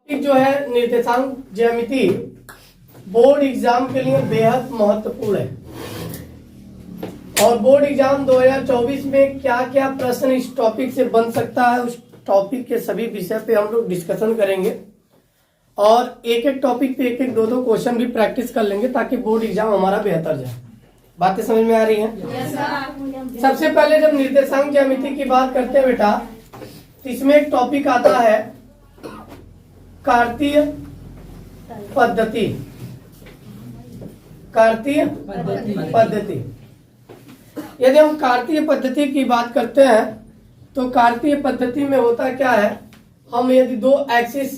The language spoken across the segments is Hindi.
जो है निर्देशांक ज्यामिति बोर्ड एग्जाम के लिए बेहद महत्वपूर्ण है। और बोर्ड एग्जाम 2024 में क्या क्या प्रश्न इस टॉपिक से बन सकता है, उस टॉपिक के सभी विषय पे हम लोग डिस्कशन करेंगे और एक एक टॉपिक पे एक एक दो क्वेश्चन भी प्रैक्टिस कर लेंगे ताकि बोर्ड एग्जाम हमारा बेहतर जाए। बातें समझ में आ रही हैं? सबसे पहले जब निर्देशांक ज्यामिति की बात करते हैं बेटा, तो इसमें एक टॉपिक आता है कार्तीय पद्धति। कार्तीय पद्धति। यदि हम कार्तीय पद्धति की बात करते हैं तो कार्तीय पद्धति में होता क्या है, हम यदि दो एक्सिस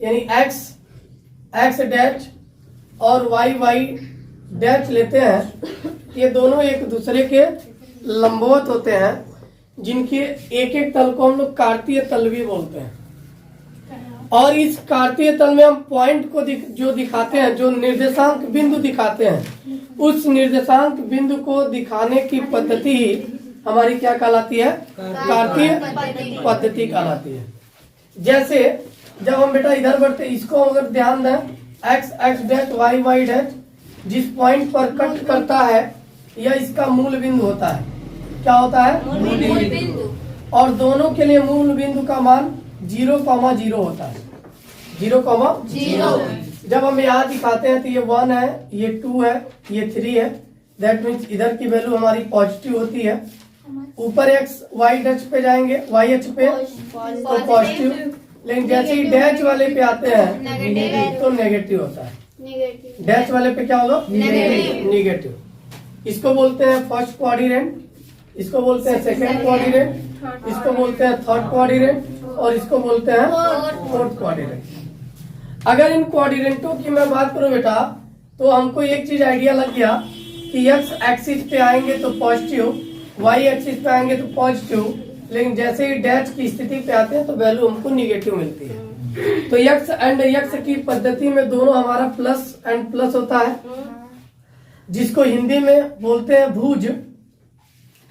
यानी एक्स डैश और वाई डैश लेते हैं, ये दोनों एक दूसरे के लंबवत होते हैं, जिनके एक एक तल को हम लोग कार्तीय तल भी बोलते हैं। और इस कार्तीय तल में हम पॉइंट को जो दिखाते हैं, जो निर्देशांक बिंदु दिखाते हैं, उस निर्देशांक बिंदु को दिखाने की पद्धति ही हमारी क्या कहलाती है? कार्तीय पद्धति कहलाती है। जैसे जब हम बेटा इधर बढ़ते, इसको अगर ध्यान दें, एक्स डैश वाई डैश जिस पॉइंट पर कट करता है यह इसका मूल बिंदु होता है। क्या होता है? मूल बिंदु। और दोनों के लिए मूल बिंदु का मान 0,0 होता है। 0,0। जब हम यहाँ दिखाते हैं तो ये 1 है, ये 2 है, ये 3 है। दैट मीन्स इधर की वैल्यू हमारी पॉजिटिव होती है। ऊपर एक्स वाई डैश पे जाएंगे, वाई एच पे तो पॉजिटिव, लेकिन जैसे ही डैश वाले पे आते हैं तो नेगेटिव होता है। डैश वाले पे क्या होगा? नेगेटिव। इसको बोलते हैं फर्स्ट क्वाड्रेंट, इसको बोलते हैं सेकंड क्वाड्रेंट, इसको बोलते हैं थर्ड क्वाड्रेंट और इसको बोलते हैं फोर्थ क्वाड्रेंट। अगर इन क्वाड्रेंटों की मैं बात करूं बेटा, तो हमको एक चीज आइडिया लग गया कि एक्स एक्सिस पे आएंगे तो पॉजिटिव, वाई एक्सिस पे आएंगे तो पॉजिटिव, लेकिन जैसे ही डैश की स्थिति पे आते हैं तो वैल्यू हमको निगेटिव मिलती है। तो एक्स एंड एक्स की पद्धति में दोनों हमारा प्लस एंड प्लस होता है, जिसको हिंदी में बोलते हैं भुज,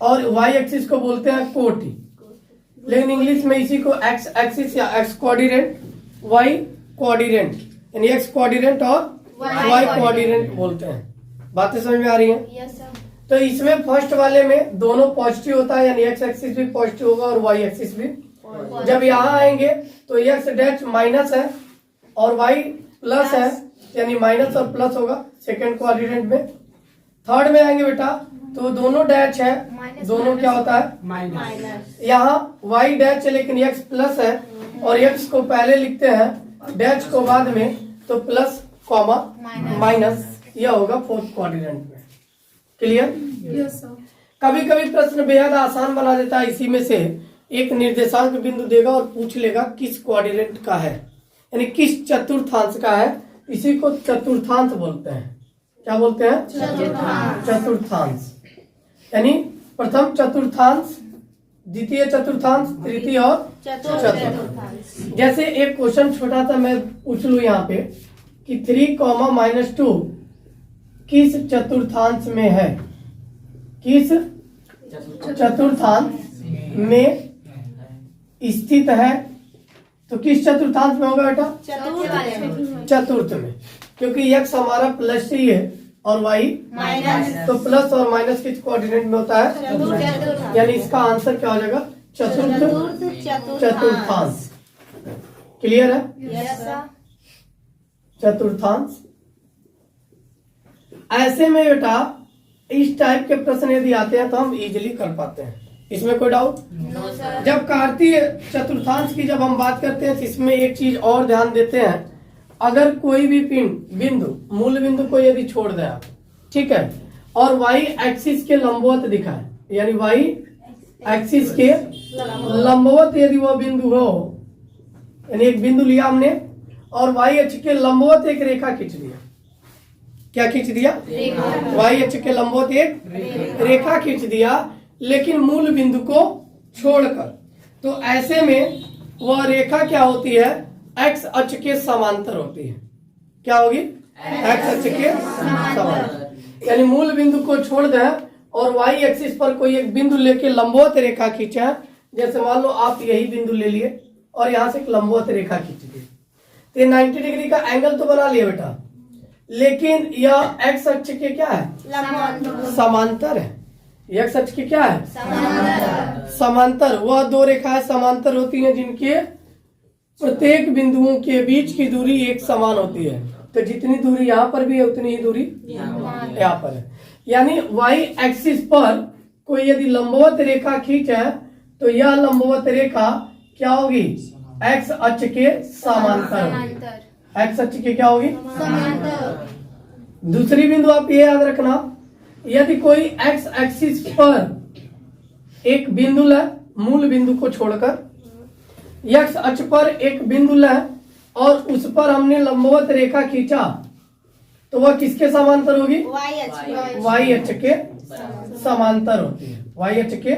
और वाई एक्सिस को बोलते हैं कोटि। लेकिन इंग्लिश में इसी को एक्स एक्सिस या एक्स क्वाड्रेंट, वाई क्वाड्रेंट यानी एक्स क्वाड्रेंट और वाई क्वाड्रेंट बोलते हैं। बातें समझ में आ रही हैं? Yes sir. तो इसमें फर्स्ट वाले में दोनों पॉजिटिव होता है, यानी एक्स एक्सिस भी पॉजिटिव होगा और वाई एक्सिस भी। जब यहाँ आएंगे तो एक्स डैश माइनस है और वाई प्लस है, यानी माइनस और प्लस होगा सेकंड क्वाड्रेंट में। थर्ड में आएंगे बेटा तो दोनों डैश है, दोनों क्या होता है? माइनस। यहाँ वाई डैश है लेकिन एक्स प्लस है, और एक्स को पहले लिखते हैं डैश को बाद में, तो प्लस कॉमा माइनस, यह होगा फोर्थ क्वाड्रेंट में। क्लियर? Yes sir. कभी कभी प्रश्न बेहद आसान बना देता है। इसी में से एक निर्देशांक बिंदु देगा और पूछ लेगा किस क्वाड्रेंट का है, यानी किस चतुर्थांश का है। इसी को चतुर्थांश बोलते हैं। क्या बोलते हैं? चतुर्थांश। यानी प्रथम चतुर्थांश, द्वितीय चतुर्थांश, तृतीय और चतुर्थांश। जैसे एक क्वेश्चन छोटा सा मैं पूछ लूं यहाँ पे कि 3,-2 किस चतुर्थांश में है? किस चतुर्थांश में स्थित है? तो किस चतुर्थांश में होगा बेटा? चतुर्थ में, क्योंकि एक्स हमारा प्लस ही है और वाई माइनस, तो प्लस और माइनस किस क्वाड्रेंट में होता है? यानी इसका आंसर क्या हो जाएगा? चतुर्थांश। क्लियर है? Yes sir. चतुर्थांश। ऐसे में बेटा इस टाइप के प्रश्न यदि आते हैं तो हम इजीली कर पाते हैं, इसमें कोई डाउट? No sir. जब कार्तीय चतुर्थांश की जब हम बात करते हैं तो इसमें एक चीज और ध्यान देते हैं। अगर कोई भी बिंदु, मूल बिंदु को यदि छोड़ दें आप, ठीक है, और वाई एक्सिस के लंबवत दिखाए, यानी वाई एक्सिस के लंबवत यदि वो बिंदु हो, यानी एक बिंदु लिया हमने और वाई अक्ष के लंबवत एक रेखा खींच दिया। क्या खींच दिया? वाई अक्ष के लंबवत एक रेखा खींच दिया, लेकिन मूल बिंदु को छोड़कर, तो ऐसे में वह रेखा क्या होती है? एक्स अक्ष के समांतर होती है। क्या होगी? एक्स अक्ष के समांतर। यानी मूल बिंदु को छोड़ दें और वाई एक्सिस पर कोई एक बिंदु लेके लंबवत रेखा खींचे, जैसे मान लो आप यही बिंदु ले लिए और यहाँ से एक लंबवत रेखा खींच दी, तो 90 डिग्री का एंगल तो बना लिया बेटा, लेकिन यह एक्स अक्ष के क्या है, समांतर है। एक्स अक्ष के क्या है, समांतर। वह दो रेखाएं समांतर होती हैं जिनके प्रत्येक बिंदुओं के बीच की दूरी एक समान होती है। तो जितनी दूरी यहाँ पर भी है उतनी ही दूरी यहाँ पर है। यानी वाई एक्सिस पर कोई यदि लंबवत रेखा खींचे तो यह लंबवत रेखा क्या होगी, एक्स अक्ष के समांतर होगी। एक्स अक्ष के क्या होगी, दूसरी बिंदु आप ये याद रखना, यदि कोई एक्स एक्सिस पर एक बिंदु ले, मूल बिंदु को छोड़कर एक्स अक्ष पर एक बिंदु ले और उस पर हमने लंबवत रेखा खींचा तो वह किसके समांतर होगी, वाई अक्ष के समांतर होती है। वाई अक्ष के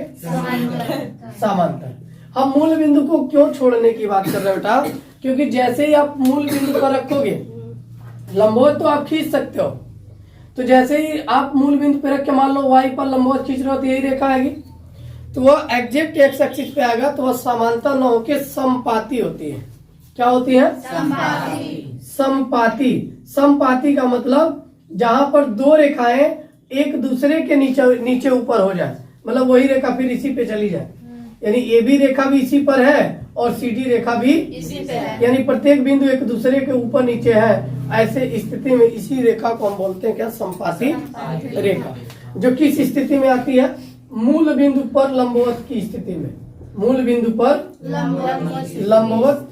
समांतर। हम मूल बिंदु को क्यों छोड़ने की बात कर रहे हैं बेटा, क्योंकि जैसे ही आप मूल बिंदु पर रखोगे, लंबवत तो आप खींच सकते हो, तो जैसे ही आप मूल बिंदु पर रख के मान लो वाई पर लंबवत खींच रहे हो तो यही रेखा आएगी, तो वह एग्जैक्ट एक्स एक्सिस पे आएगा, तो वह समांतर न होकर समपाती होती है। क्या होती है, समपाती। समपाती का मतलब जहां पर दो रेखाएं एक दूसरे के नीचे ऊपर हो जाए, मतलब वही रेखा फिर इसी पे चली जाए। यानी ए बी रेखा भी इसी पर है और सी डी रेखा भी इसी पे है, यानी प्रत्येक बिंदु एक दूसरे के ऊपर नीचे है। ऐसे स्थिति में इसी रेखा को हम बोलते हैं क्या, समपाती रेखा। जो किस स्थिति में आती है, मूल बिंदु पर लंबवत की स्थिति में। मूल बिंदु पर लंबवत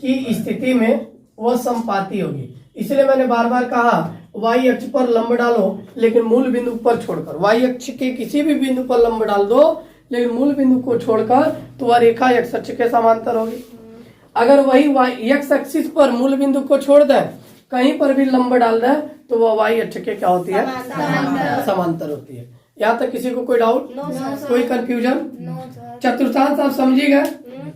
की स्थिति में वह समपाती होगी। इसलिए मैंने बार बार कहा वाई अक्ष पर लंब डालो लेकिन मूल बिंदु पर छोड़कर। वाई अक्ष के किसी भी बिंदु पर लंब डाल दो लेकिन मूल बिंदु को छोड़कर, तो वह रेखा एक्स अक्ष के समांतर होगी। अगर वही वाई एक्स एक्सिस पर मूल बिंदु को छोड़ दे, कहीं पर भी लंब डाल दे, तो वह वाई अक्ष के क्या होती है, समांतर होती है। यहाँ तक किसी को कोई डाउट, कोई कंफ्यूजन? चतुर्थांश आप समझी गए।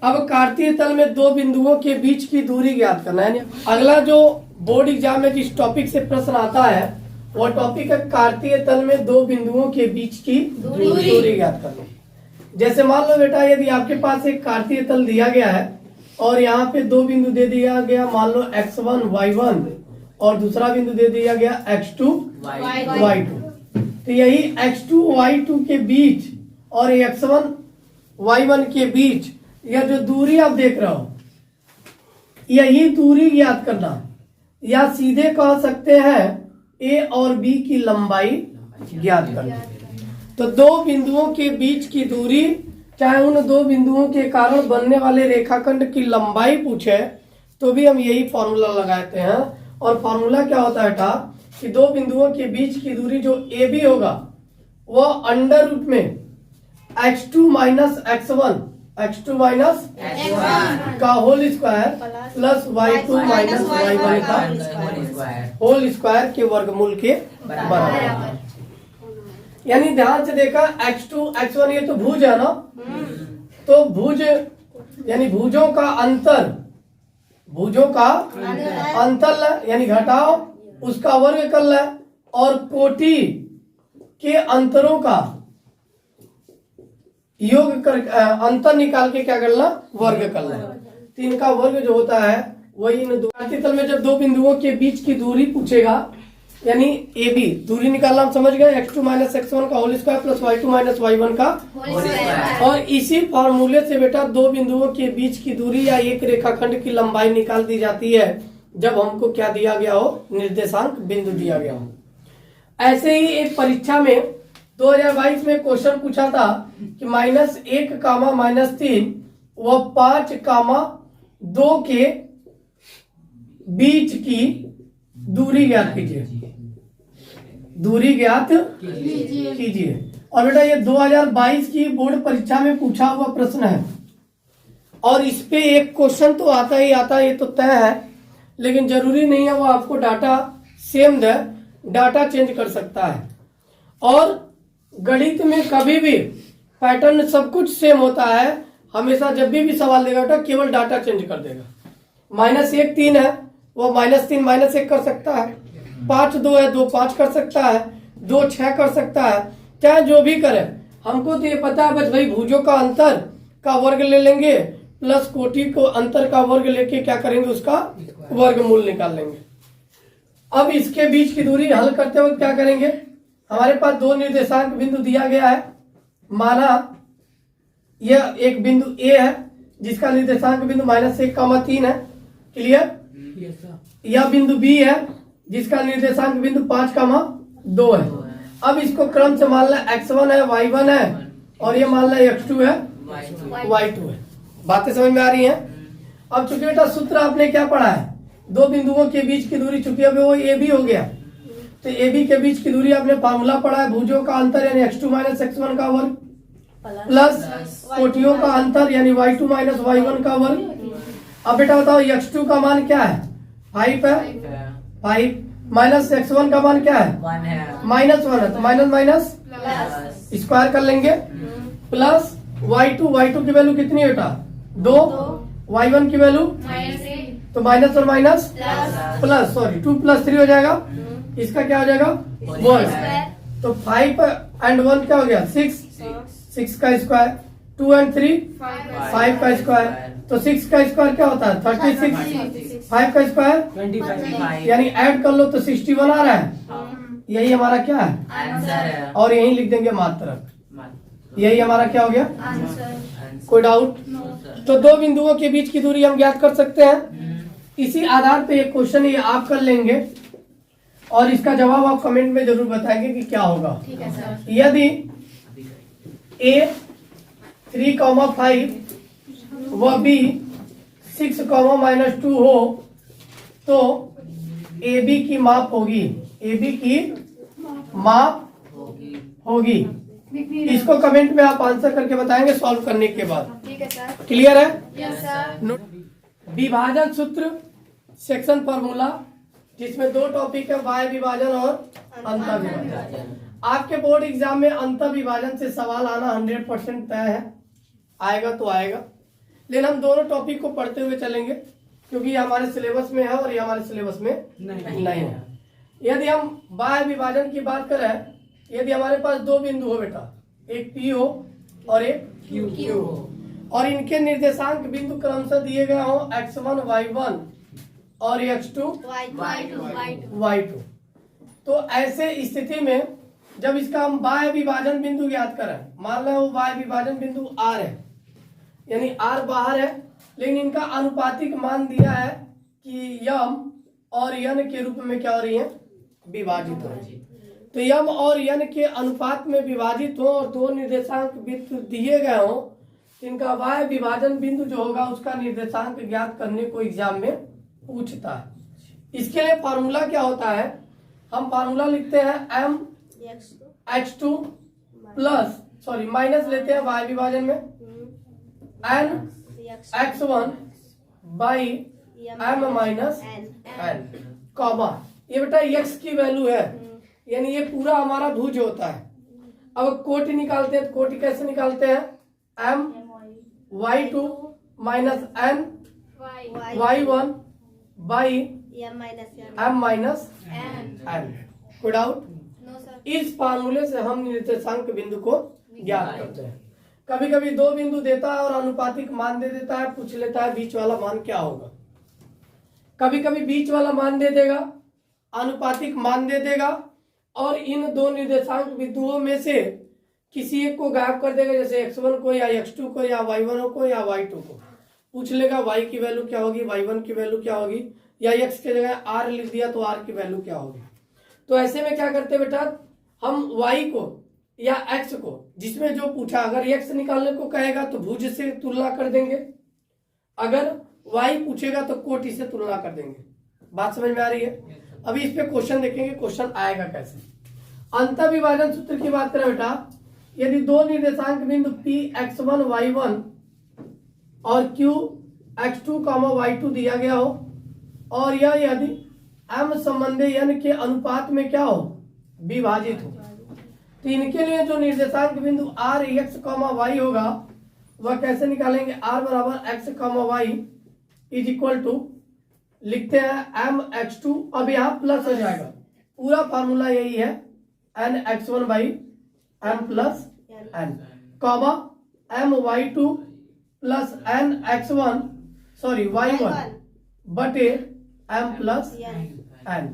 अब कार्तीय तल में दो बिंदुओं के बीच की दूरी ज्ञात करना है। अगला जो बोर्ड एग्जाम में जिस टॉपिक से प्रश्न आता है वो टॉपिक है कार्तीय तल में दो बिंदुओं के बीच की दूरी ज्ञात करना। जैसे मान लो बेटा, यदि आपके पास एक कार्तीय तल दिया गया है और यहाँ पे दो बिंदु दे दिया गया, मान लो x1 y1 और दूसरा बिंदु दे दिया गया x2 y2। तो यही x2 y2 के बीच और x1 y1 के बीच यह जो दूरी आप देख रहे हो, यही दूरी ज्ञात करना, या सीधे कह सकते हैं a और b की लंबाई ज्ञात करना। तो दो बिंदुओं के बीच की दूरी, चाहे उन दो बिंदुओं के कारण बनने वाले रेखाखंड की लंबाई पूछे तो भी हम यही फॉर्मूला लगाते हैं। और फॉर्मूला क्या होता है बेटा, कि दो बिंदुओं के बीच की दूरी जो ए बी होगा वह अंडर रूट में x2 माइनस x1 का whole square plus y2 minus y1 का होल स्क्वायर के वर्गमूल के बराबर। यानी ध्यान से देखा, x2 x1 ये तो भुज है ना, तो भुज यानी भुजों का अंतर यानी घटाओ, उसका वर्ग कर ले, और कोटि के अंतरों का योग कर अंतर निकाल के क्या करना, वर्ग करना। तो इनका वर्ग जो होता है वही इन कार्तीय तल में जब दो बिंदुओं के बीच की दूरी पूछेगा, यानी ए बी दूरी निकालना हम समझ गए, x2 माइनस x1 का whole square plus y2 minus y1 का होल स्क्वायर। और इसी फॉर्मूले से बेटा दो बिंदुओं के बीच की दूरी या एक रेखाखंड की लंबाई निकाल दी जाती है जब हमको क्या दिया गया हो, निर्देशांक बिंदु दिया गया हो। ऐसे ही एक परीक्षा में 2022 में क्वेश्चन पूछा था कि -1 कामा -3 व 5 कामा 2 के बीच की दूरी ज्ञात कीजिए। दूरी ज्ञात कीजिए। और बेटा ये 2022 की बोर्ड परीक्षा में पूछा हुआ प्रश्न है और इस पे एक क्वेश्चन तो आता ही आता है, ये तो तय है, लेकिन जरूरी नहीं है वो आपको डाटा सेम दे, डाटा चेंज कर सकता है। और गणित में कभी भी पैटर्न सब कुछ सेम होता है, हमेशा जब भी सवाल देगा बेटा केवल डाटा चेंज कर देगा। -1 3 है, वो -3 -1 कर सकता है, 5 2 है, 2 5 कर सकता है, 2 6 कर सकता है, चाहे जो भी करे। हमको तो ये पता है बस भाई भुजों का अंतर का वर्ग ले लेंगे प्लस कोटि को अंतर का वर्ग लेके क्या करेंगे, उसका वर्गमूल निकाल लेंगे। अब इसके बीच की दूरी हल करते वक्त क्या करेंगे, हमारे पास दो निर्देशांक बिंदु दिया गया है। माना यह एक बिंदु ए है जिसका निर्देशांक बिंदु -1,3 है। क्लियर। यह बिंदु बी है जिसका निर्देशांक बिंदु 5,2 है। अब इसको क्रम से मान लें x1 है, y1 है और ये मान लें x2 है, y2 है। बातें समझ में आ रही हैं। अब चूंकि बेटा सूत्र आपने क्या पढ़ा है, दो बिंदुओं के बीच की दूरी, चूंकि अभी वो ए बी हो गया तो ए बी के बीच की दूरी आपने फार्मूला पढ़ा है, भुजों का अंतर यानी x2 - x1 का वर्ग प्लस कोटियों का अंतर यानी y2 - y1 का वर्ग। अब बेटा बताओ x2 का मान क्या है, 5 है, 5 माइनस x1 का मान क्या है, -1 है, तो माइनस माइनस स्क्वायर कर लेंगे प्लस y2 की वैल्यू कितनी है बेटा, 2, y1 की वैल्यू तो माइनस और माइनस प्लस, सॉरी 2 + 3 हो जाएगा, इसका क्या हो जाएगा 1। तो 5 and 1 क्या हो गया 6, 6 का स्क्वायर, 2 and 3 5 का स्क्वायर, तो 6 का स्क्वायर क्या होता है 36, 5 का स्क्वायर 25, यानी ऐड कर लो तो 61 आ रहा है। यही हमारा क्या है आंसर है। और यही लिख देंगे मात्रक, यही हमारा क्या हो गया आंसर। कोई डाउट। तो दो बिंदुओं के बीच की दूरी हम ज्ञात कर सकते हैं। इसी आधार पे एक क्वेश्चन ये आप कर लेंगे और इसका जवाब आप कमेंट में जरूर बताएंगे कि क्या होगा। ठीक है सर। यदि a 3,5 व b 6,-2 हो तो ab की माप होगी, ab की माप होगी। इसको कमेंट में आप आंसर करके बताएंगे सॉल्व करने के बाद। ठीक है सर। क्लियर है। Yes sir. विभाजन सूत्र सेक्शन फार्मूला, जिसमें दो टॉपिक है, बाह्य विभाजन और अंतर विभाजन। आपके बोर्ड एग्जाम में अंतर विभाजन से सवाल आना 100% तय है, आएगा तो आएगा, लेकिन हम दोनों टॉपिक को पढ़ते हुए चलेंगे क्योंकि ये हमारे सिलेबस में है और ये हमारे सिलेबस में नहीं है। यदि हम बाह्य विभाजन की बात करें, यदि हमारे पास दो बिंदु हो बेटा, एक P हो और एक Q हो और इनके निर्देशांक बिंदु क्रमशः दिए गए हो x1 y1 और x2 y2, तो ऐसे स्थिति में जब इसका हम बाह्य विभाजन बिंदु ज्ञात करें, मान लो वो बाह्य विभाजन बिंदु R है, यानी R बाहर है, लेकिन इनका अनुपातिक मान दिया है कि यम और यन के रूप में क्या हो रही है, विभाजित हो रही है। तो यम और यन के अनुपात में विभाजित हो और दो निर्देशांक बिंदु दिए गए हो, इनका बाह्य विभाजन बिंदु जो होगा उसका निर्देशांक ज्ञात करने को एग्जाम में पूछता है। इसके लिए फार्मूला क्या होता है, हम फार्मूला लिखते हैं m x2 plus, sorry minus लेते हैं बाह्य विभाजन में n x1 by m minus n comma, ये बेटा x की वैल्यू है, यानी ये पूरा हमारा भुज होता है। अब कोटि निकालते हैं तो कोटि कैसे निकालते हैं, m y2 minus n y1 by m minus n। कोई डाउट। No sir. इस फार्मूले से हम निर्देशांक बिंदु को ज्ञात करते हैं। कभी कभी दो बिंदु देता है और अनुपातिक मान दे देता है, पूछ लेता है बीच वाला मान क्या होगा। कभी कभी बीच वाला मान दे देगा, अनुपातिक मान दे देगा और इन दो निर्देशांक बिंदुओं में से किसी एक को गायब कर देगा, जैसे x1 को या x2 को या y1 को या y2 को। पूछ लेगा y की वैल्यू क्या होगी, y1 की वैल्यू क्या होगी, या x के जगह r लिख दिया तो r की वैल्यू क्या होगी। तो ऐसे में क्या करते बेटा, हम y को या x को, जिसमें जो पूछा, अगर x निकालने को कहेगा तो भुज से तुलना कर देंगे, अगर y पूछेगा तो कोटि से तुलना कर देंगे। बात समझ में आ रही है। अभी इस पे क्वेश्चन देखेंगे, क्वेश्चन आएगा कैसे। अंतर विभाजन सूत्र की बात करें बेटा, यदि दो निर्देशांक बिंदु P x1 y1 और Q x2, y2 दिया गया हो और यह यदि m संबंधी n के अनुपात में क्या हो, विभाजित हो, तो इनके लिए जो निर्देशांक बिंदु r x, y होगा वह कैसे निकालेंगे, r बराबर x, y is equal to, लिखते हैं m x2, अब यहाँ प्लस हो जाएगा, पूरा फार्मूला यही है, n x1 by m plus n, comma m y2 plus N X one sorry Y one बटे एम प्लस एन।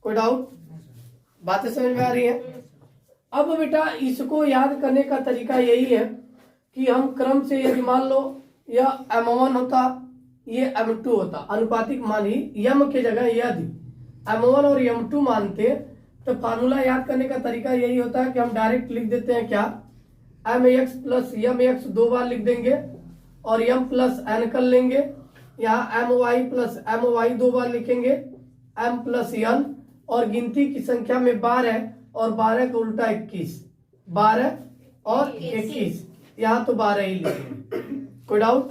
कोई डाउट? बातें समझ में आ रही है? अब बेटा इसको याद करने का तरीका यही है कि हम क्रम से यदि मान लो यह m1 होता ये m2 होता, अनुपातिक मान ही m के जगह यदि m1 और m2 मानते तो फार्मूला याद करने का तरीका यही होता है कि हम डायरेक्ट लिख देते हैं क्या, mx प्लस mx दो बार लिख देंगे और m प्लस n कर लेंगे। यहाँ my प्लस my दो बार लिखेंगे, m प्लस n और गिनती की संख्या में 12 और 12 का उल्टा 21, 12 और 21, यहाँ तो 12 ही लिखेंगे। कोई डाउट?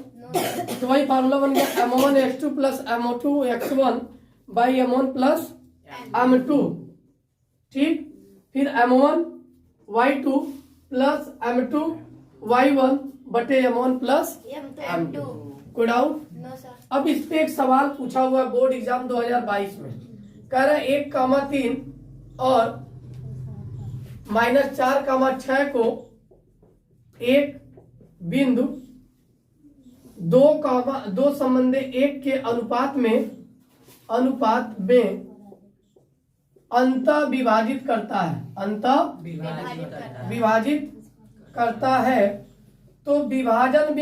तो वही फार्मूला बन गया m1 x2 plus m2 x1 by m1 plus m2। ठीक, फिर m1 y2 plus m2 y1 बटे m1 प्लस m2। कोई डाउट? No sir. अब इस पे एक सवाल पूछा हुआ है बोर्ड एग्जाम 2022 में, कह रहा है 1,3 और -4,6 को एक बिंदु 2 संबंध 1 के अनुपात में अंतः विभाजित करता है, अंतः विभाजित करता है। तो विभाजन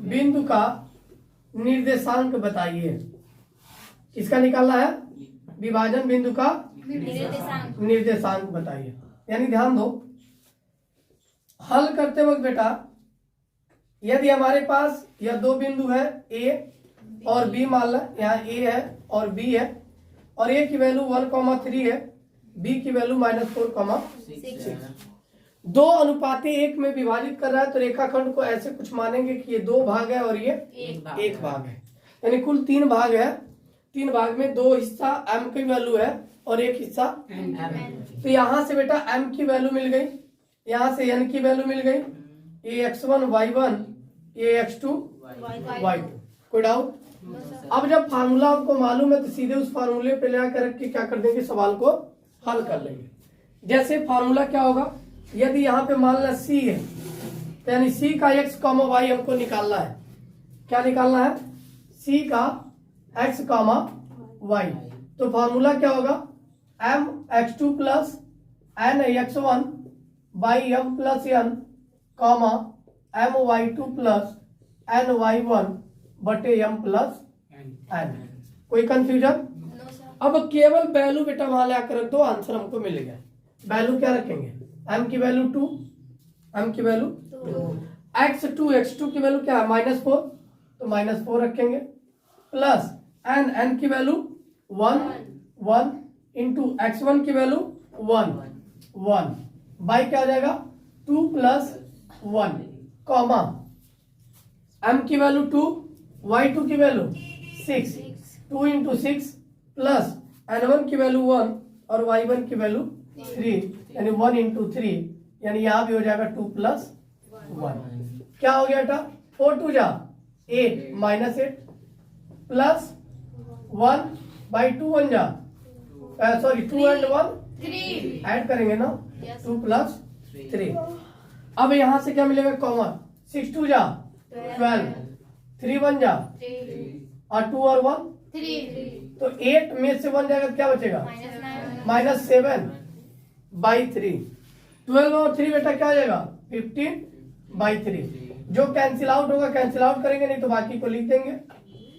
बिंदु का निर्देशांक बताइए। किसका निकालना है? विभाजन बिंदु का निर्देशांक बताइए। यानी ध्यान दो, हल करते वक्त बेटा यदि हमारे पास यह दो बिंदु है A और B, मान लो यहाँ A है और B है और A की वैल्यू 1,3 है, B की वैल्यू -4,6। 2 अनुपाते 1 में विभाजित कर रहा है तो रेखाखंड को ऐसे कुछ मानेंगे कि ये 2 भाग है और ये एक भाग है, यानी कुल 3 भाग है। 3 भाग में 2 हिस्सा m की वैल्यू है और 1 हिस्सा n। तो यहाँ से बेटा m की वैल्यू मिल गई, यहाँ से n की वैल्यू मिल गई, ये x1 y1 ये x2 y2। कोई डाउट? अब जब फार्मूला आपको मालूम है तो सीधे उस फार्मूले पे ले कर के क्या कर देंगे, सवाल को हल कर लेंगे। जैसे फार्मूला क्या होगा, यदि यहाँ पे मान लो c है तो यानी c का x, y हमको निकालना है। क्या निकालना है? c का x, y। तो फार्मूला क्या होगा, m x2 plus n x1 by m plus n m y2 plus n y1 बटे m प्लस n। कोई कंफ्यूजन? अब केवल वैल्यू बेटा वहां ले आकर रख दो, आंसर हमको मिल गया। वैल्यू क्या रखेंगे? m की वैल्यू 2, m की वैल्यू 2, x2 x2 की वैल्यू क्या है -4 तो -4 रखेंगे, प्लस n की वैल्यू 1 इंटू x1 की वैल्यू 1 बाई क्या हो जाएगा 2 प्लस 1 कॉमा m की वैल्यू 2 y2 की वैल्यू 6, 2 इंटू 6 प्लस n1 की वैल्यू 1 और y1 की वैल्यू 3, यानी 1 इंटू 3, यानी यहाँ भी हो जाएगा 2 प्लस 1। क्या हो गया बेटा? 4 2 जा 8 -8 प्लस 1 बाई 2 1 जा सॉरी 2 एंड 1 3 ऐड करेंगे ना, 2 प्लस 3। अब यहाँ से क्या मिलेगा कॉमन, 6 2 जा 12, 3 1 जा और 2 और 1 3 तो 8 में से 1 जाएगा क्या बचेगा -7 बाई 3। 12 और 3 बेटा क्या हो जाएगा 15 बाई 3। जो कैंसिल आउट होगा कैंसिल आउट करेंगे, नहीं तो बाकी को लिख देंगे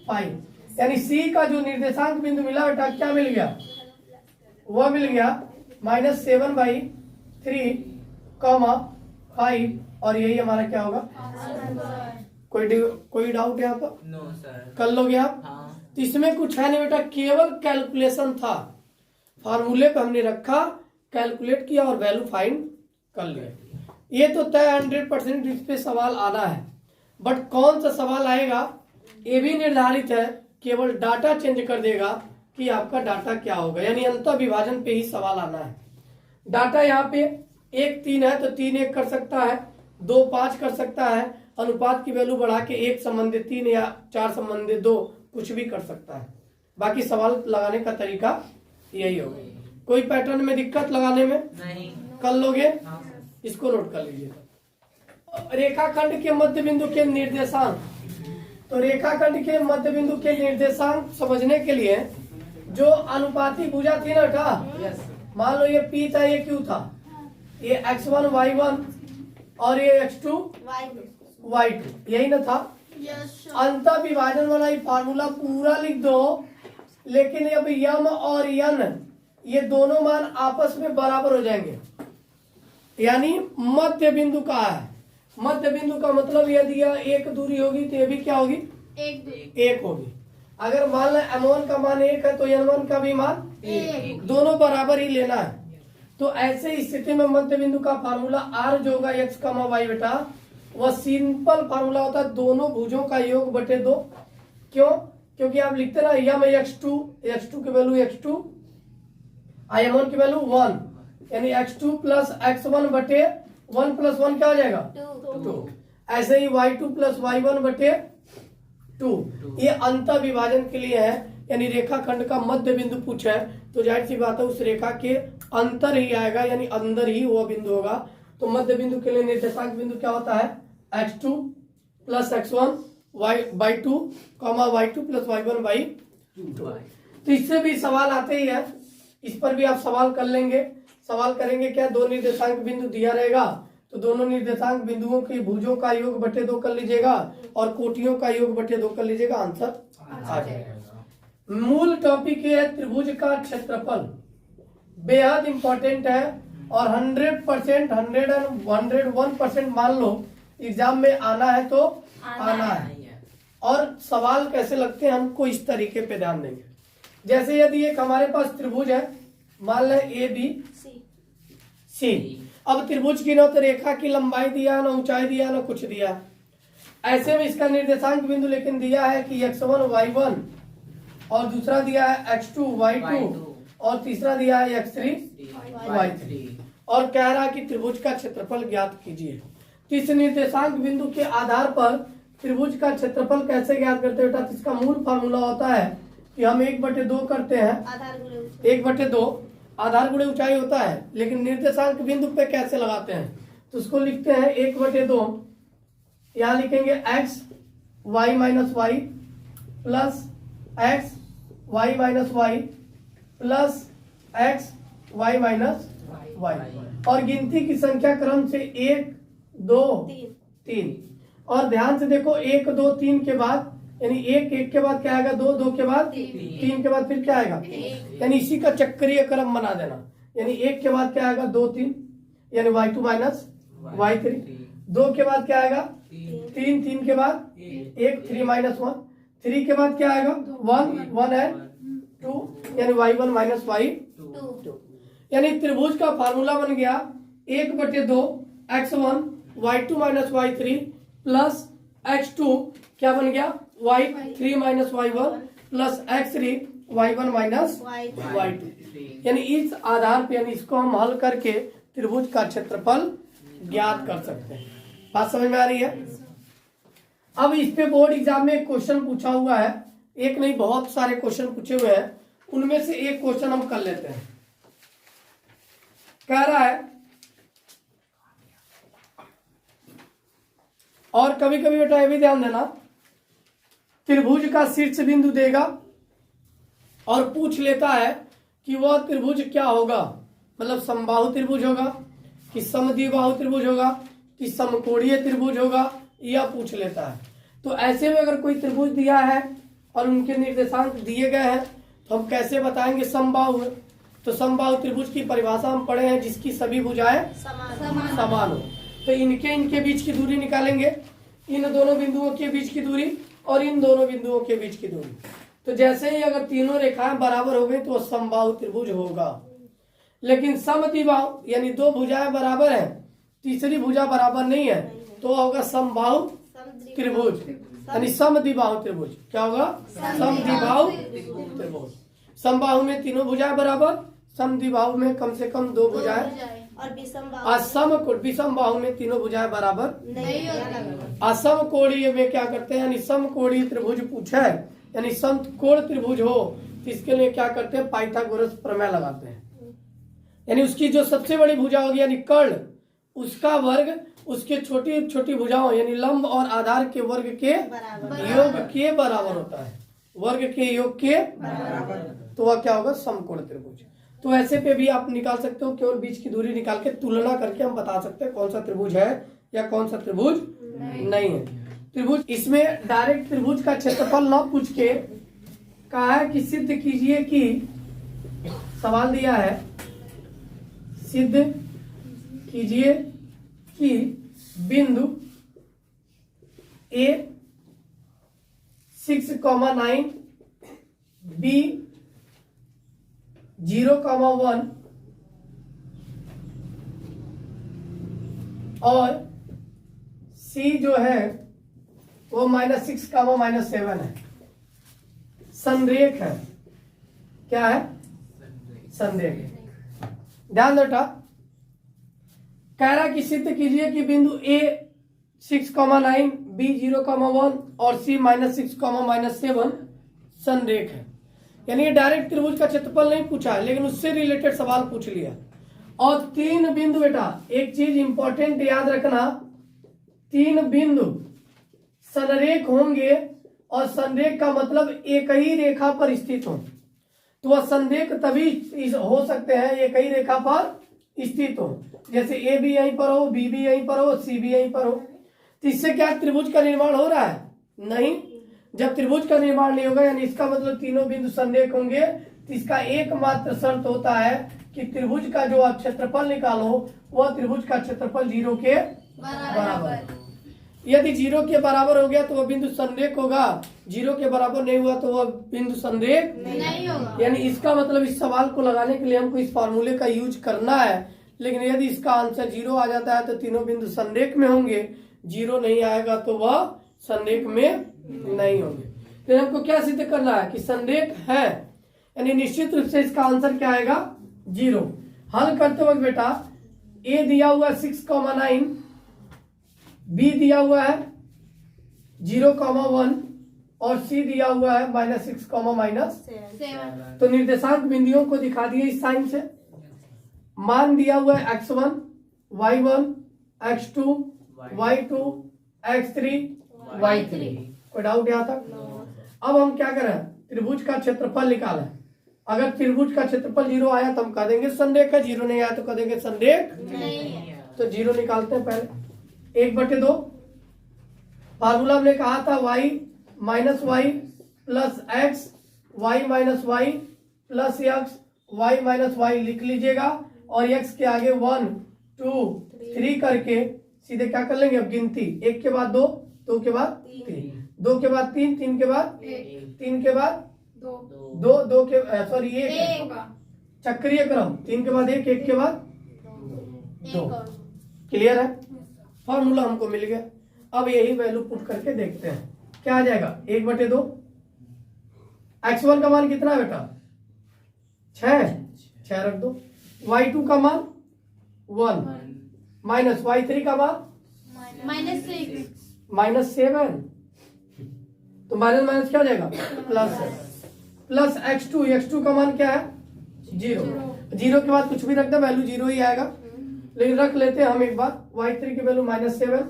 5। यानी सी का जो निर्देशांक बिंदु मिला बेटा क्या मिल गया, वह मिल गया -7 बाई 3 5 और यही हमारा क्या होगा। कोई डाउट यहाँ पर? No sir. कर लोगे आप? हाँ। तो इसमें कुछ है नहीं बेटा, केवल कैलकुलेशन था। फार्मूले पे हमने रखा, कैलकुलेट किया और वैल्यू फाइंड कर लिया। ये तो तय 100% इस पे सवाल आना है, बट कौन सा सवाल आएगा ये भी निर्धारित है, केवल डाटा चेंज कर देगा कि आपका डाटा क्या होगा। यानी अंतः विभाजन पे ही सवाल आना है। डाटा यहाँ पे 1 3 है तो 3 1 कर सकता है, 2 5 कर सकता है, अनुपात की वैल्यू बढ़ा के 1 संबंधित 3 या 4 संबंधित 2 कुछ भी कर सकता है। बाकी सवाल लगाने का तरीका यही होगा। कोई पैटर्न में दिक्कत लगाने में नहीं। कर लोगे? हाँ। इसको नोट कर लीजिए। रेखाखंड के मध्य बिंदु के निर्देशांक। तो रेखाखंड के मध्य बिंदु के निर्देशांक समझने के लिए जो अनुपाती भुजा थी ना का, मान लो ये P था, ये Q था, ये x1 y1 और ये x2 y2, यही ना था। अंत विभाजन वाला ये फार्मूला पूरा लिख दो, लेकिन अब यम और यन ये दोनों मान आपस में बराबर हो जाएंगे, यानी मध्य बिंदु का है। मध्य बिंदु का मतलब यदि यह एक दूरी होगी तो ये भी क्या होगी, एक होगी। अगर मान लें m1 का मान 1 है तो n1 का भी मान 1, दोनों बराबर ही लेना है। तो ऐसे स्थिति में मध्य बिंदु का फार्मूला r जो होगा x, y बेटा, वह सिंपल फार्मूला होता है दोनों भुजों का योग बटे 2। क्यों? क्योंकि आप लिखते ना यम x2 की वैल्यू x2, m1 की वैल्यू 1, यानी x2 प्लस x1 बटे 1 प्लस 1 क्या हो जाएगा 2। ऐसे ही y2 प्लस y1 बटे 2। ये अंत विभाजन के लिए है, यानी रेखाखंड का मध्य बिंदु पूछा है तो जाहिर सी बात है उस रेखा के अंतर ही आएगा, यानी अंदर ही वो बिंदु होगा। तो मध्य बिंदु के लिए निर्देशांक बिंदु क्या होता है, x2 plus x1 y2 y2 plus y1 y2। तो इससे भी सवाल आते ही है, इस पर भी आप सवाल कर लेंगे। सवाल करेंगे क्या, दो निर्देशांक बिंदु दिया रहेगा तो दोनों निर्देशांक बिंदुओं के भुजों का योग बटे 2 कर लीजिएगा और कोटियों का योग बटे 2 कर लीजिएगा, आंसर आ जाएगा। मूल टॉपिक है त्रिभुज का क्षेत्रफल, बेहद इंपॉर्टेंट है और 100% 101% मान लो एग्जाम में आना है तो आना है। और सवाल कैसे लगते हैं हमको इस तरीके पे ध्यान देंगे। जैसे यदि एक हमारे पास त्रिभुज है, मान लें ABC, अब त्रिभुज की ना तो रेखा की लंबाई दिया, ना ऊंचाई दिया, ना कुछ दिया। ऐसे में इसका निर्देशांक बिंदु लेकिन दिया है कि x1 y1 और दूसरा दिया है x2 y2 और तीसरा दिया है x3 y3 और कह रहा है कि त्रिभुज का क्षेत्रफल ज्ञात कीजिए। तो इस निर्देशांक बिंदु के आधार पर त्रिभुज का क्षेत्रफल कैसे ज्ञात करते हैं बेटा, तो इसका मूल फार्मूला होता है कि हम 1/2 करते हैं, 1/2 आधार गुणे ऊंचाई होता है, लेकिन निर्देशांक बिंदु पे कैसे लगाते हैं तो उसको लिखते हैं 1/2, यहाँ लिखेंगे x y minus Y plus x y minus Y plus x y minus Y और गिनती की संख्या क्रम से 1 2 3 और ध्यान से देखो 1 2 3 के बाद यानी 1 के बाद क्या आएगा, 2 के बाद 3 के बाद फिर क्या आएगा, यानी इसी का चक्रीय क्रम बना देना। यानी 1 के बाद क्या आएगा 2 3 यानी y2 माइनस y3, 2 के बाद क्या आएगा 3 के बाद 1 3 माइनस 1, 3 के बाद क्या आएगा 1 है 2 यानी y1 माइनस y2। यानी त्रिभुज का फार्मूला बन गया 1/2 x1 y2 minus y3 plus x2 क्या बन गया y3 minus y1 plus x3 y1 minus y2। यानी इस आधार पे यानी इसको हम हल करके त्रिभुज का क्षेत्रफल ज्ञात कर सकते हैं। बात समझ में आ रही है। अब इस पे बोर्ड एग्जाम में एक क्वेश्चन पूछा हुआ है, एक नहीं बहुत सारे क्वेश्चन पूछे हुए हैं, उनमें से एक क्वेश्चन हम कर लेते हैं। कह रहा है और कभी कभी बेटा ये भी ध्यान देना, त्रिभुज का शीर्ष बिंदु देगा और पूछ लेता है कि वह त्रिभुज क्या होगा, मतलब समबाहु त्रिभुज होगा कि समद्विबाहु त्रिभुज होगा कि समकोणीय त्रिभुज होगा, यह पूछ लेता है। तो ऐसे में अगर कोई त्रिभुज दिया है और उनके निर्देशांक दिए गए हैं तो हम कैसे बताएंगे समबाहु है। तो समबाहु त्रिभुज की परिभाषा हम पढ़े हैं, जिसकी सभी भुजाएं समान हो। तो इनके बीच की दूरी निकालेंगे, इन दोनों बिंदुओं के बीच की दूरी और इन दोनों बिंदुओं के बीच की दूरी। तो जैसे ही अगर तीनों रेखाएं बराबर हो गई तो समबाहु त्रिभुज होगा। लेकिन समद्विबाहु यानी दो भुजाएं बराबर है, तीसरी भुजा बराबर नहीं है तो होगा समबाहु त्रिभुज, यानी समद्विबाहु त्रिभुज। क्या होगा, समद्विबाहु त्रिभुज। समबाहु में तीनों भुजाएं बराबर, समद्विबाहु में कम से कम दो भुजाएं और विषम बाहु में तीनों भुजाएं बराबर नहीं होता। असमकोणीय में क्या करते हैं, यानी समकोणीय त्रिभुज पूछा है, यानी समकोण त्रिभुज हो तो इसके लिए क्या करते हैं, पाइथागोरस प्रमेय लगाते हैं। यानी उसकी जो सबसे बड़ी भुजा होगी यानी कर्ण, उसका वर्ग उसके छोटी छोटी भुजाओं यानी लंब और आधार के वर्ग के योग के बराबर होता है। वर्ग के योग के तो वह क्या होगा? समकोण त्रिभुज। तो ऐसे पे भी आप निकाल सकते हो, केवल बीच की दूरी निकाल के तुलना करके हम बता सकते हैं कौन सा त्रिभुज है या कौन सा त्रिभुज नहीं है। त्रिभुज इसमें डायरेक्ट त्रिभुज का क्षेत्रफल न पूछ के कहा है कि सिद्ध कीजिए कि, सवाल दिया है सिद्ध कीजिए कि बिंदु A 6,9 B 0,1 और C जो है वो -6, -7 है, संरेख है। क्या है? संरेख है। ध्यान देटा, कह रहा कि सिद्ध कीजिए कि बिंदु A 6,9 B 0,1 और C -6, -7 संरेख है। यानी ये डायरेक्ट त्रिभुज का क्षेत्रफल नहीं पूछा है, लेकिन उससे रिलेटेड सवाल पूछ लिया। और 3 बिंदु, बेटा एक चीज इंपॉर्टेंट याद रखना, 3 बिंदु संरेख होंगे और संरेख का मतलब एक ही रेखा पर स्थित हो। तो वह संरेख तभी हो सकते हैं एक ही रेखा पर स्थित हो, जैसे ए भी यहीं पर हो, बी भी यहीं पर हो, सी भी यहीं पर हो। तो इससे क्या त्रिभुज का निर्माण हो रहा है? नहीं। जब त्रिभुज का निर्माण नहीं होगा यानी इसका मतलब तीनों बिंदु संरेख होंगे, तो इसका एकमात्र शर्त होता है कि त्रिभुज का जो आप क्षेत्रफल निकालो वह त्रिभुज का क्षेत्रफल 0 के बराबर। यदि 0 के बराबर हो गया तो वह बिंदु संरेख होगा, 0 के बराबर नहीं हुआ तो वह बिंदु संरेख नहीं होगा। यानी इसका मतलब इस सवाल को लगाने के लिए हमको इस फॉर्मूले का यूज करना है। लेकिन यदि इसका आंसर 0 आ जाता है तो तीनों बिंदु संरेख में होंगे, 0 नहीं आएगा तो वह संरेख में नहीं होंगे। तो हमको क्या सिद्ध करना है कि संरेख है, यानी निश्चित रूप से इसका आंसर क्या आएगा? 0। हल करते वक्त बेटा ए दिया हुआ है 6,9, बी दिया हुआ है 0,1 और सी दिया हुआ है -6, -7। तो निर्देशांक बिंदुओं को दिखा दिए इस साइन से। मान दिया हुआ है x1, y1, x2, y2, x3, y3। कोई डाउट यहाँ तक? अब हम क्या करें? त्रिभुज का क्षेत्रफल निकालें। अगर त्रिभुज का क्षेत्रफल 0 आया तो हम कह देंगे संरेख है, 0 नहीं आया तो कह देंगे संरेख नहीं है। तो 0 निकालते हैं पहले। 1/2 फार्मूला हमने कहा था y -y plus x, y -y plus x, y -y लिख लीजिएगा और x के आगे 1 2 3 करके सीधे क्या कर लेंगे? अब गिनती 1 के बाद 2, 2 के बाद 3, 2 के बाद 3, 3 के बाद 3 के बाद 2, 2 के सॉरी 1 चक्रीय क्रम, 3 के बाद 1, 1 के बाद 2। क्लियर है? फॉर्मूला हमको मिल गया। अब यही वैल्यू पुट करके देखते हैं क्या आ जाएगा। 1/2 x1 का मान कितना बेटा? 6 रख दो। y2 का मान 1 माइनस y3 का मान -7। तो माइनस माइनस क्या हो जाएगा? प्लस x2 का मान क्या है? 0। 0 के बाद कुछ भी रख दो, वैल्यू 0 ही आएगा। लेकिन रख लेते हैं हम एक बार, y3 की वैल्यू -7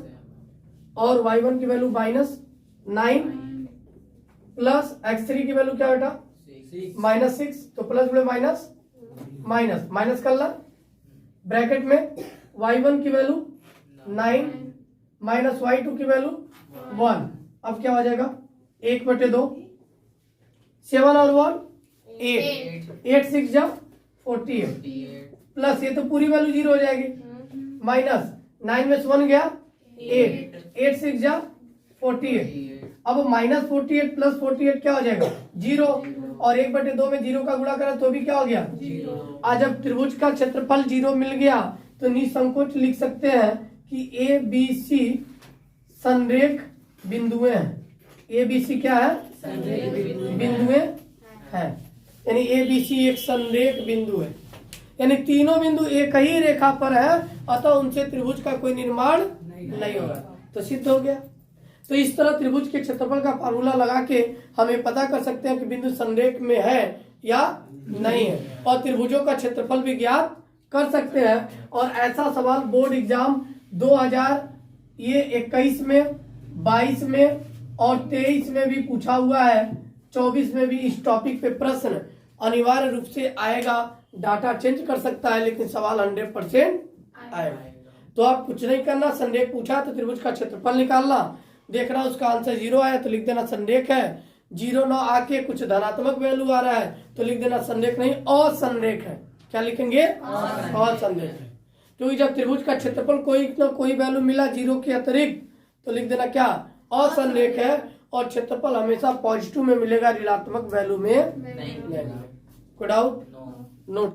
और y1 की वैल्यू -9 प्लस x3 की वैल्यू क्या बेटा? -6। तो प्लस बड़े माइनस कर ला ब्रैकेट में, y1 की वैल्यू 9 माइनस y2 की वैल्यू 1। अब क्या हो जाएगा? 1/2 7 और 1 8 6 जा 48 प्लस ये तो पूरी वैल्यू 0 हो जाएगी, माइनस 9 में से 1 गया 8 6 जा 48। अब -48 प्लस 48 क्या हो जाएगा? 0। और 1/2 में 0 का गुणा करा तो भी क्या हो गया? 0। आज जब त्रिभुज का क्षेत्रफल 0 मिल गया तो निसंकोच लिख सकते हैं कि ए बी सी संरेख बिंदुएं हैं। ए बी सी क्या है? बिंदुएं हैं, यानी ए बी सी एक संरेख बिंदु है, यानी तीनों बिंदु एक ही रेखा पर है, अतः उनसे त्रिभुज का कोई निर्माण नहीं होगा। तो सिद्ध हो गया। तो इस तरह त्रिभुज के क्षेत्रफल का फार्मूला लगा के हमें पता कर सकते हैं कि बिंदु संरेख में है या नहीं है, और त्रिभुजों का क्षेत्रफल भी ज्ञात कर सकते हैं। और ऐसा सवाल बोर्ड एग्जाम 2021 में, 22 में और 23 में भी पूछा हुआ है। 24 में भी इस टॉपिक पे प्रश्न अनिवार्य रूप से आएगा। डाटा चेंज कर सकता है लेकिन सवाल 100% आएगा। तो आप कुछ नहीं करना, संरेख पूछा तो त्रिभुज का क्षेत्रफल निकालना, देखना उसका आंसर 0 आया तो लिख देना संरेख है। 0 ना आके कुछ धनात्मक वैल्यू आ रहा है तो लिख देना संरेख नहीं असंरेख है। क्या लिखेंगे? असंरेख है। क्योंकि जब त्रिभुज का क्षेत्रफल कोई ना कोई वैल्यू मिला 0 के अतिरिक्त तो लिख देना क्या? असंरेख है। और क्षेत्रफल हमेशा पॉजिटिव में मिलेगा, ऋणात्मक वैल्यू में नहीं। कोई डाउट? नो। नो।